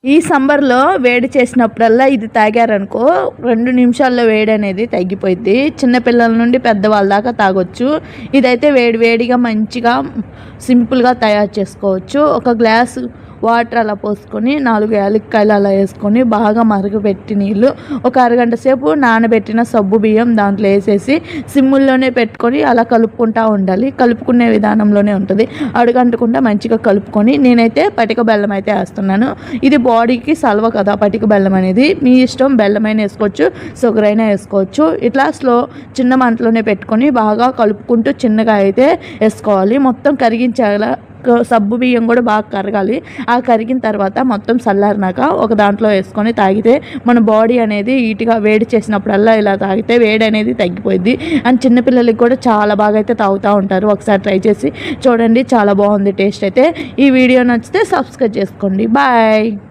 ఈ సమ్మర్లో వేడి చేసినప్పుడల్లా ఇది తాగారనుకో 2 నిమిషాల్లో వేడి అనేది తగ్గిపోయింది. చిన్నపిల్లల నుండి పెద్దవాళ్ళ దాకా తాగొచ్చు. ఇదైతే వేడి వేడిగా మంచిగా సింపుల్గా తయారు చేసుకోవచ్చు. ఒక గ్లాసు వాటర్ అలా పోసుకొని 4 యాలక్కాయలు అలా వేసుకొని బాగా మరగబెట్టి నీళ్ళు ఒక అరగంట సేపు నానబెట్టిన సబ్బు బియ్యం దాంట్లో వేసేసి సిమ్ముల్లోనే పెట్టుకొని అలా కలుపుకుంటూ ఉండాలి. కలుపుకునే విధానంలోనే ఉంటుంది. అడుగంటకుండా మంచిగా కలుపుకొని నేనైతే పటిక బెల్లం అయితే వేస్తున్నాను. ఇది బాడీకి సలవ కదా పటిక బెల్లం అనేది. మీ ఇష్టం, బెల్లమైనా వేసుకోవచ్చు, షుగర్ అయినా వేసుకోవచ్చు. ఇట్లా చిన్న మంటలోనే పెట్టుకొని బాగా కలుపుకుంటూ చిన్నగా అయితే వేసుకోవాలి. మొత్తం కరిగించేలా సబ్బు బియ్యం కూడా బాగా కరగాలి. ఆ కరిగిన తర్వాత మొత్తం చల్లారినాక ఒక దాంట్లో వేసుకొని తాగితే మన బాడీ అనేది హీట్గా వేడి చేసినప్పుడల్లా ఇలా తాగితే వేడి అనేది తగ్గిపోయింది. అండ్ చిన్నపిల్లలకి కూడా చాలా బాగా అయితే తాగుతూ ఉంటారు. ఒకసారి ట్రై చేసి చూడండి, చాలా బాగుంది టేస్ట్ అయితే. ఈ వీడియో నచ్చితే సబ్స్క్రైబ్ చేసుకోండి. బాయ్.